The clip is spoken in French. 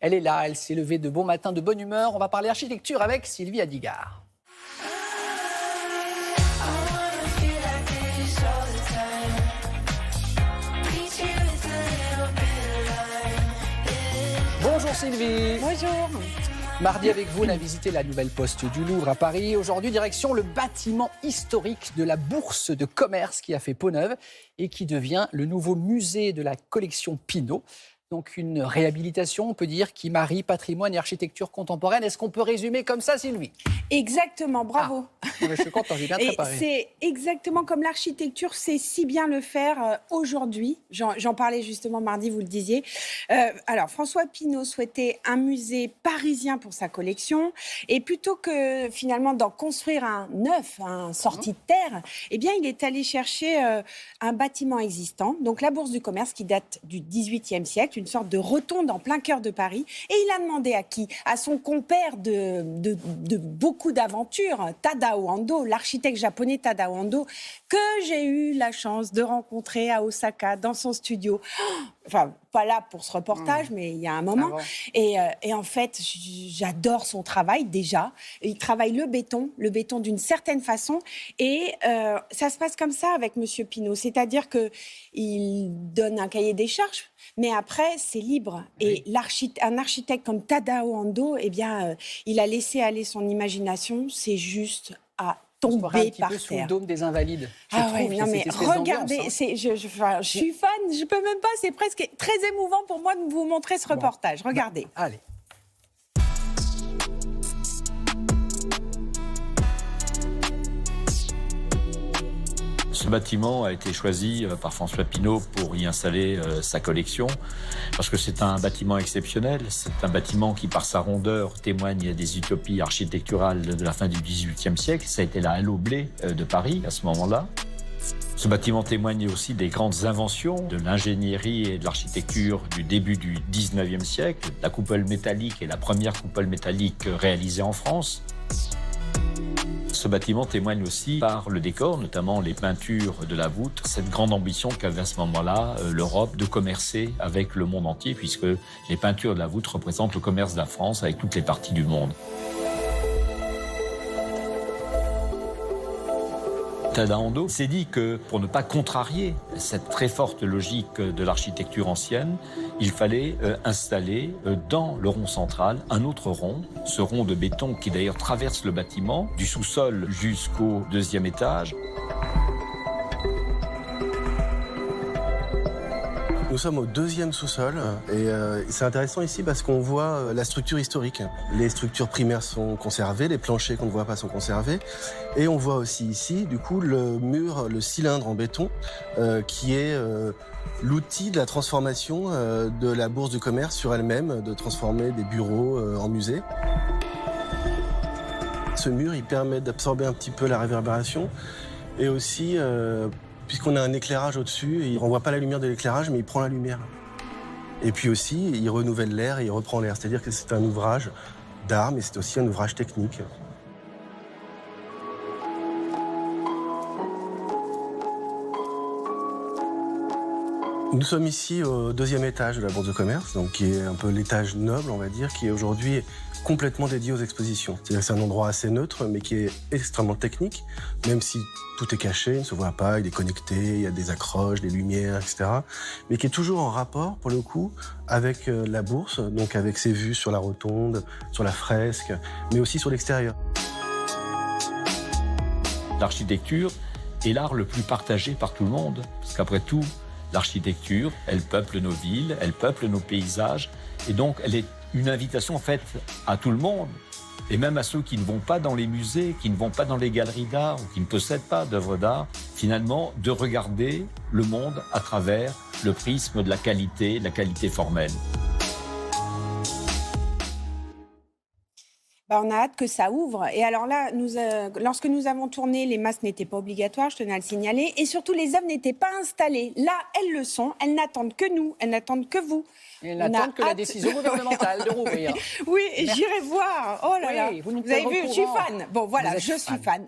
Elle est là, elle s'est levée de bon matin, de bonne humeur. On va parler architecture avec Sylvie Adigard. Bonjour Sylvie. Bonjour. Mardi avec vous, on a visité la nouvelle poste du Louvre à Paris. Aujourd'hui, direction le bâtiment historique de la Bourse de commerce qui a fait peau neuve et qui devient le nouveau musée de la collection Pinault. Donc une réhabilitation, on peut dire, qui marie patrimoine et architecture contemporaine. Est-ce qu'on peut résumer comme ça, Sylvie? Exactement, bravo. Je suis content, j'ai bien préparé. C'est exactement comme l'architecture sait si bien le faire aujourd'hui. J'en parlais justement mardi, vous le disiez. Alors, François Pinault souhaitait un musée parisien pour sa collection. Et plutôt que finalement d'en construire un neuf, un sorti de terre, eh bien, il est allé chercher un bâtiment existant. Donc, la Bourse du commerce qui date du XVIIIe siècle. Une sorte de rotonde en plein cœur de Paris. Et il a demandé à qui? À son compère de beaucoup d'aventures, Tadao Ando, l'architecte japonais Tadao Ando, que j'ai eu la chance de rencontrer à Osaka, dans son studio. Enfin, pas là pour ce reportage, mais il y a un moment. Et en fait, j'adore son travail déjà. Il travaille le béton d'une certaine façon. Et ça se passe comme ça avec Monsieur Pinault. C'est-à-dire qu'il donne un cahier des charges, mais après, c'est libre. Et un architecte comme Tadao Ando, eh bien, il a laissé aller son imagination. C'est juste à tomber un petit par peu terre. Sous le dôme des Invalides. Ah ouais, non mais regardez, hein. je suis fan, je peux même pas, c'est presque très émouvant pour moi de vous montrer ce reportage. Regardez. Allez. Ce bâtiment a été choisi par François Pinault pour y installer sa collection, parce que c'est un bâtiment exceptionnel. C'est un bâtiment qui, par sa rondeur, témoigne des utopies architecturales de la fin du XVIIIe siècle. Ça a été la halle au blé de Paris à ce moment-là. Ce bâtiment témoigne aussi des grandes inventions de l'ingénierie et de l'architecture du début du XIXe siècle. La coupole métallique est la première coupole métallique réalisée en France. Ce bâtiment témoigne aussi par le décor, notamment les peintures de la voûte, cette grande ambition qu'avait à ce moment-là l'Europe de commercer avec le monde entier, puisque les peintures de la voûte représentent le commerce de la France avec toutes les parties du monde. Tadao Ando s'est dit que pour ne pas contrarier cette très forte logique de l'architecture ancienne, il fallait installer dans le rond central un autre rond, ce rond de béton qui d'ailleurs traverse le bâtiment du sous-sol jusqu'au deuxième étage. Nous sommes au deuxième sous-sol et c'est intéressant ici parce qu'on voit la structure historique. Les structures primaires sont conservées, les planchers qu'on ne voit pas sont conservés et on voit aussi ici du coup le mur, le cylindre en béton qui est l'outil de la transformation de la Bourse du commerce sur elle-même, de transformer des bureaux en musée. Ce mur, il permet d'absorber un petit peu la réverbération et aussi puisqu'on a un éclairage au-dessus, il ne renvoie pas la lumière de l'éclairage, mais il prend la lumière. Et puis aussi, il renouvelle l'air et il reprend l'air. C'est-à-dire que c'est un ouvrage d'art, mais c'est aussi un ouvrage technique. Nous sommes ici au deuxième étage de la Bourse de commerce, donc qui est un peu l'étage noble, on va dire, qui est aujourd'hui complètement dédié aux expositions. C'est-à-dire que c'est un endroit assez neutre, mais qui est extrêmement technique, même si tout est caché, il ne se voit pas, il est connecté, il y a des accroches, des lumières, etc. Mais qui est toujours en rapport, pour le coup, avec la bourse, donc avec ses vues sur la rotonde, sur la fresque, mais aussi sur l'extérieur. L'architecture est l'art le plus partagé par tout le monde, parce qu'après tout, l'architecture, elle peuple nos villes, elle peuple nos paysages, et donc elle est une invitation faite à tout le monde, et même à ceux qui ne vont pas dans les musées, qui ne vont pas dans les galeries d'art, ou qui ne possèdent pas d'œuvres d'art, finalement, de regarder le monde à travers le prisme de la qualité formelle. On a hâte que ça ouvre. Et alors là, lorsque nous avons tourné, les masques n'étaient pas obligatoires, je tenais à le signaler. Et surtout, les œuvres n'étaient pas installées. Là, elles le sont. Elles n'attendent que nous. Elles n'attendent que vous. Elles n'attendent que la décision gouvernementale de rouvrir. Oui, j'irai voir. Oh là là. Vous avez vu, je suis fan. Bon, voilà, je suis fan.